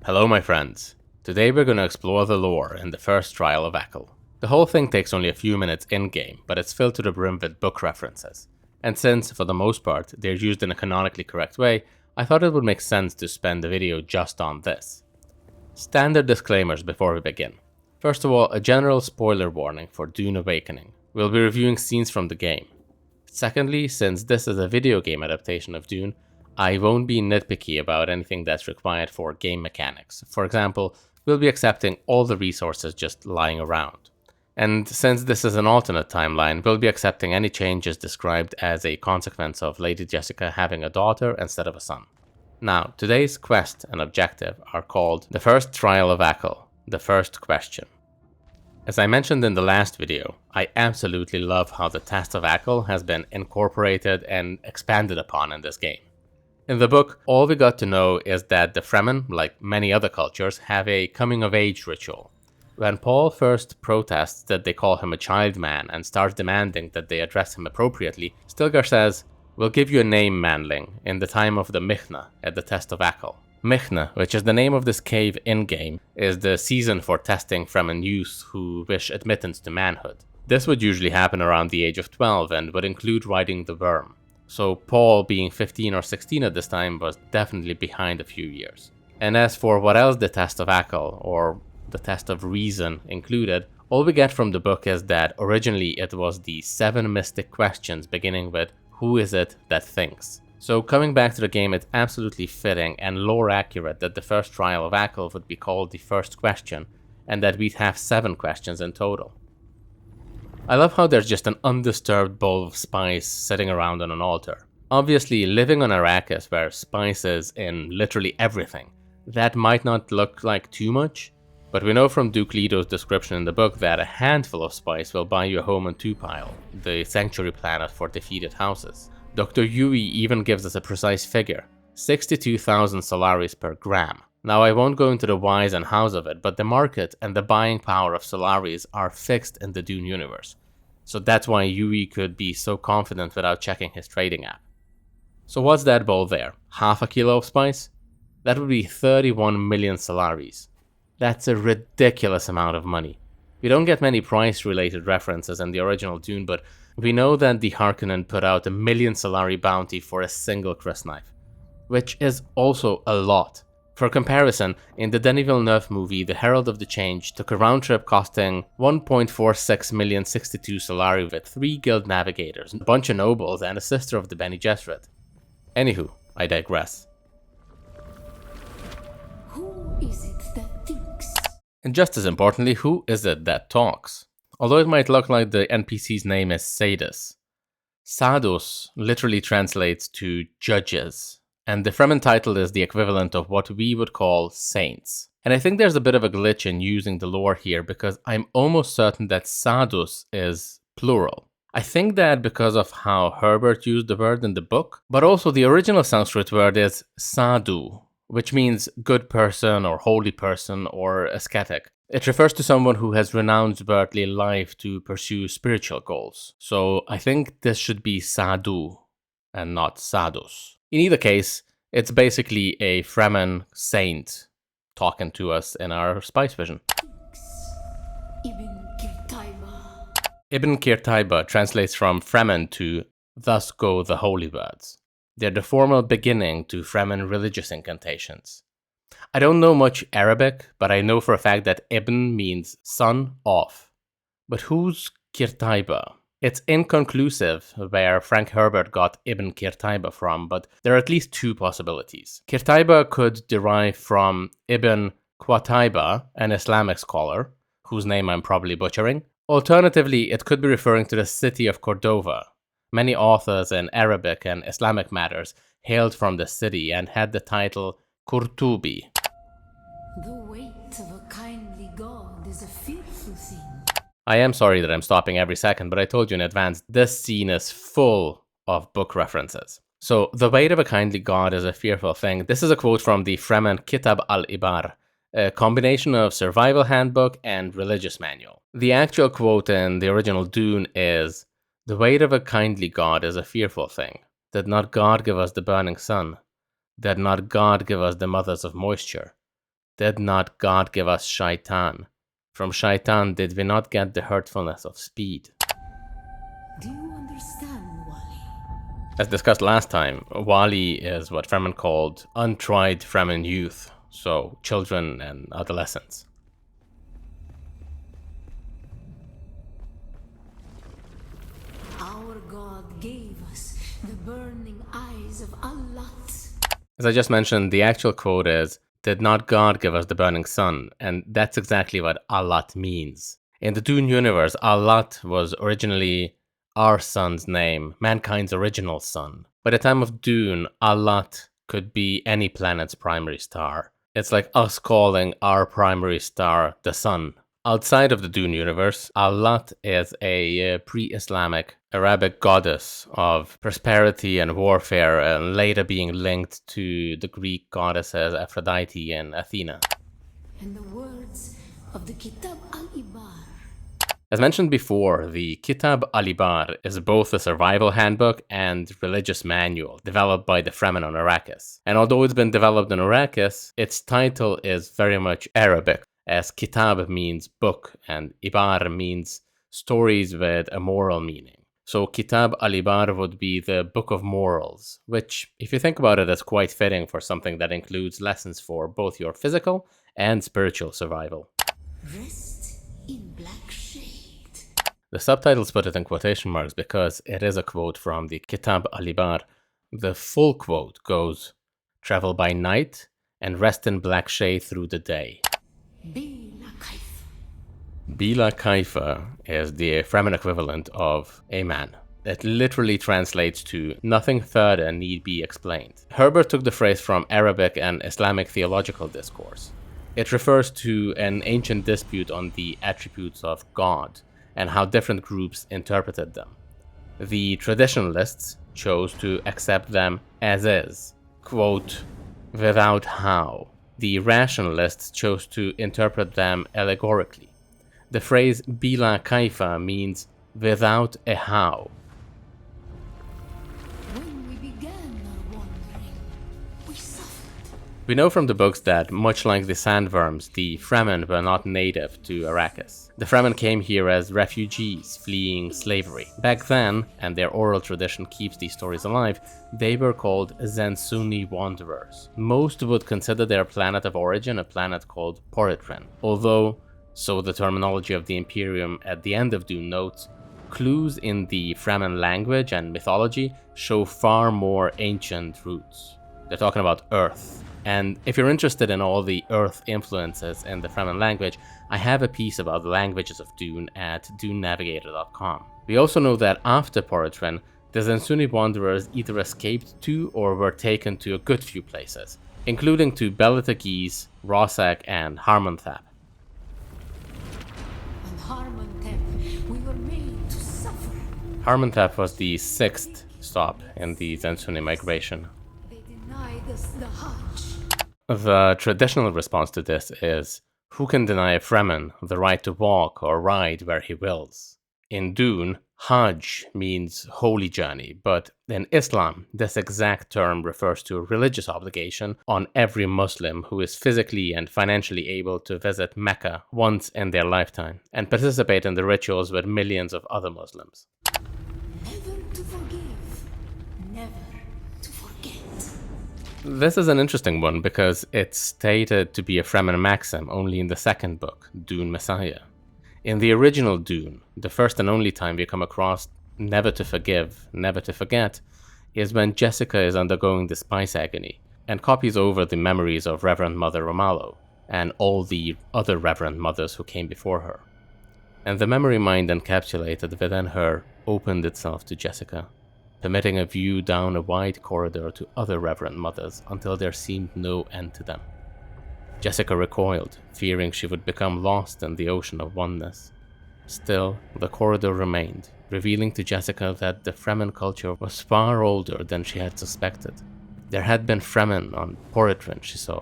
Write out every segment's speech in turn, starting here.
Hello my friends. Today we're going to explore the lore in the first trial of AQL. The whole thing takes only a few minutes in-game, but it's filled to the brim with book references. And since, for the most part, they're used in a canonically correct way, I thought it would make sense to spend the video just on this. Standard disclaimers before we begin. First of all, a general spoiler warning for Dune Awakening. We'll be reviewing scenes from the game. Secondly, since this is a video game adaptation of Dune, I won't be nitpicky about anything that's required for game mechanics. For example, we'll be accepting all the resources just lying around. And since this is an alternate timeline, we'll be accepting any changes described as a consequence of Lady Jessica having a daughter instead of a son. Now, today's quest and objective are called the first trial of AQL, the first question. As I mentioned in the last video, I absolutely love how the test of AQL has been incorporated and expanded upon in this game. In the book, all we got to know is that the Fremen, like many other cultures, have a coming-of-age ritual. When Paul first protests that they call him a child man and starts demanding that they address him appropriately, Stilgar says, "We'll give you a name, manling, in the time of the Mihna at the test of AQL." Mihna, which is the name of this cave in-game, is the season for testing Fremen youths who wish admittance to manhood. This would usually happen around the age of 12 and would include riding the worm. So Paul, being 15 or 16 at this time, was definitely behind a few years. And as for what else the test of AQL, or the test of reason, included, all we get from the book is that originally it was the 7 mystic questions beginning with, who is it that thinks? So coming back to the game, it's absolutely fitting and lore accurate that the first trial of AQL would be called the first question, and that we'd have 7 questions in total. I love how there's just an undisturbed bowl of spice sitting around on an altar. Obviously, living on Arrakis, where spice is in literally everything, that might not look like too much, but we know from Duke Leto's description in the book that a handful of spice will buy you a home on Tupile, the sanctuary planet for defeated houses. Dr. Yui even gives us a precise figure, 62,000 Solaris per gram. Now I won't go into the whys and hows of it, but the market and the buying power of Solaris are fixed in the Dune universe. So that's why Yui could be so confident without checking his trading app. So what's that bowl there? Half a kilo of spice? That would be 31 million Solaris. That's a ridiculous amount of money. We don't get many price-related references in the original Dune, but we know that the Harkonnen put out a 1 million Solari bounty for a single crysknife, which is also a lot. For comparison, in the Denis Villeneuve movie, The Herald of the Change took a round trip costing 1.46 million 62 Solari with 3 guild navigators, a bunch of nobles, and a sister of the Bene Gesserit. Anywho, I digress. Who is it that thinks? And just as importantly, who is it that talks? Although it might look like the NPC's name is Sadus. Sadus literally translates to judges, and the Fremen title is the equivalent of what we would call saints. And I think there's a bit of a glitch in using the lore here because I'm almost certain that Sadus is plural. I think that because of how Herbert used the word in the book, but also the original Sanskrit word is sadhu, which means good person or holy person or ascetic. It refers to someone who has renounced worldly life to pursue spiritual goals. So I think this should be sadhu and not sadus. In either case, it's basically a Fremen saint talking to us in our spice vision. Ibn Qirtaiba. Ibn Qirtaiba translates from Fremen to "thus go the holy words." They're the formal beginning to Fremen religious incantations. I don't know much Arabic, but I know for a fact that Ibn means son of. But who's Qirtaiba? It's inconclusive where Frank Herbert got Ibn Qirtaiba from, but there are at least 2 possibilities. Qirtaiba could derive from Ibn Qutayba, an Islamic scholar, whose name I'm probably butchering. Alternatively, it could be referring to the city of Cordova. Many authors in Arabic and Islamic matters hailed from the city and had the title Qurtubi. The weight of a kindly god is a fearful thing. I am sorry that I'm stopping every second, but I told you in advance, this scene is full of book references. So, the weight of a kindly god is a fearful thing. This is a quote from the Fremen Kitab al-Ibar, a combination of survival handbook and religious manual. The actual quote in the original Dune is, "The weight of a kindly god is a fearful thing. Did not God give us the burning sun? Did not God give us the mothers of moisture? Did not God give us shaitan? From shaitan did we not get the hurtfulness of speed? Do you understand, Wali? As discussed last time, Wali is what Fremen called untried Fremen youth, so children and adolescents. Our God gave us the burning eyes of al-Lat. As I just mentioned, the actual quote is, "Did not God give us the burning sun?" And that's exactly what al-Lat means. In the Dune universe, al-Lat was originally our sun's name, mankind's original sun. By the time of Dune, al-Lat could be any planet's primary star. It's like us calling our primary star the sun. Outside of the Dune universe, al-Lat is a pre-Islamic Arabic goddess of prosperity and warfare, and later being linked to the Greek goddesses Aphrodite and Athena. In the words of the Kitab al-Ibar. As mentioned before, the Kitab al-Ibar is both a survival handbook and religious manual developed by the Fremen on Arrakis. And although it's been developed on Arrakis, its title is very much Arabic, as Kitab means book and Ibar means stories with a moral meaning. So Kitab al-Ibar would be the Book of Morals, which, if you think about it, is quite fitting for something that includes lessons for both your physical and spiritual survival. Rest in black shade. The subtitles put it in quotation marks because it is a quote from the Kitab al-Ibar. The full quote goes, "Travel by night and rest in black shade through the day." Bila kaifa. Bila kaifa is the Fremen equivalent of a man. It literally translates to "nothing further need be explained." Herbert took the phrase from Arabic and Islamic theological discourse. It refers to an ancient dispute on the attributes of God and how different groups interpreted them. The traditionalists chose to accept them as is, quote, without how. The rationalists chose to interpret them allegorically. The phrase bila kaifa means without a how. When we began our wandering, we suffered. We know from the books that, much like the sandworms, the Fremen were not native to Arrakis. The Fremen came here as refugees fleeing slavery. Back then, and their oral tradition keeps these stories alive, they were called Zensunni Wanderers. Most would consider their planet of origin a planet called Poritren, although, so the terminology of the Imperium at the end of Dune notes, clues in the Fremen language and mythology show far more ancient roots. They're talking about Earth. And if you're interested in all the Earth influences in the Fremen language, I have a piece about the languages of Dune at Navigator.com. We also know that after Poritren, the Zensunni Wanderers either escaped to or were taken to a good few places, including to Beletagis, Rossack, and Harmonthap. On Harmontep, we were made to suffer. Harmonthap was the 6th stop in the Zensunni migration. They denied us the Hajj. The traditional response to this is, who can deny a Fremen the right to walk or ride where he wills? In Dune, Hajj means holy journey, but in Islam, this exact term refers to a religious obligation on every Muslim who is physically and financially able to visit Mecca once in their lifetime and participate in the rituals with millions of other Muslims. Never to forgive. Never to forget. This is an interesting one because it's stated to be a Fremen maxim only in the second book, Dune Messiah. In the original Dune, the first and only time we come across never to forgive, never to forget, is when Jessica is undergoing the spice agony and copies over the memories of Reverend Mother Romalo and all the other Reverend Mothers who came before her. And the memory mind encapsulated within her opened itself to Jessica, permitting a view down a wide corridor to other Reverend Mothers until there seemed no end to them. Jessica recoiled, fearing she would become lost in the ocean of oneness. Still, the corridor remained, revealing to Jessica that the Fremen culture was far older than she had suspected. There had been Fremen on Poritren, she saw,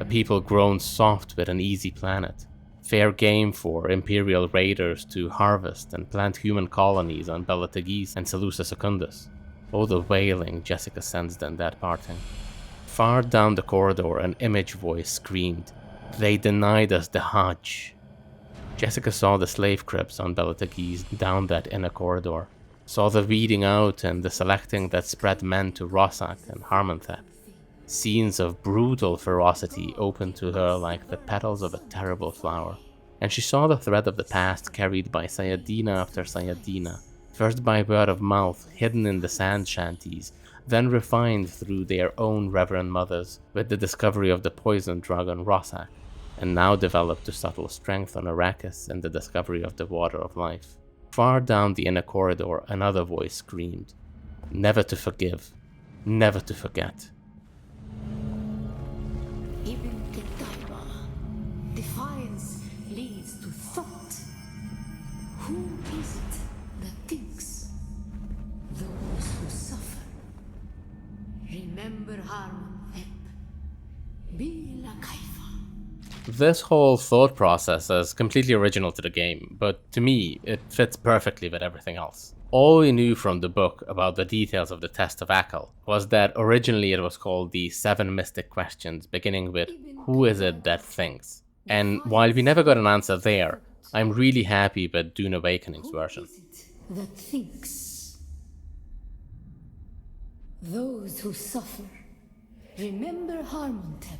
a people grown soft with an easy planet, fair game for Imperial raiders to harvest and plant human colonies on Beletagis and Seleucia Secundus. Oh, the wailing Jessica sensed in that parting. Far down the corridor, an image voice screamed, They denied us the Hajj. Jessica saw the slave cribs on Belatagis down that inner corridor, saw the weeding out and the selecting that spread men to Rossack and Harmonthep. Scenes of brutal ferocity opened to her like the petals of a terrible flower, and she saw the thread of the past carried by Sayadina after Sayadina, first by word of mouth hidden in the sand shanties, then refined through their own reverend mothers with the discovery of the poison drug on Rossack, and now developed to subtle strength on Arrakis and the discovery of the water of life. Far down the inner corridor, another voice screamed, "Never to forgive, never to forget." Even Qirtaiba, defiance leads to thought. Who is it that thinks? Those who suffer. Remember Harmonthep. Be la kaifa. This whole thought process is completely original to the game, but to me, it fits perfectly with everything else. All we knew from the book about the details of the test of AQL was that originally it was called the 7 Mystic Questions, beginning with, who is it that thinks? And while we never got an answer there, I'm really happy with Dune Awakening's version. Who is it that thinks? Those who suffer. Remember Harmonthep.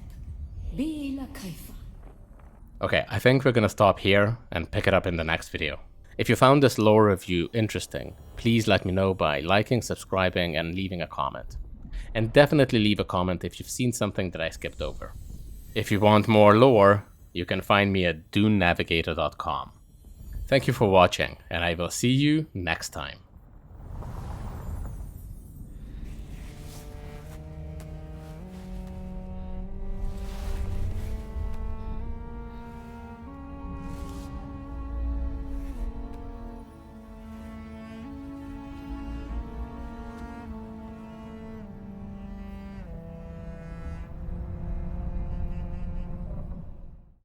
Be la kaifa. Okay, I think we're gonna stop here and pick it up in the next video. If you found this lore review interesting, please let me know by liking, subscribing, and leaving a comment. And definitely leave a comment if you've seen something that I skipped over. If you want more lore, you can find me at dunenavigator.com. Thank you for watching, and I will see you next time.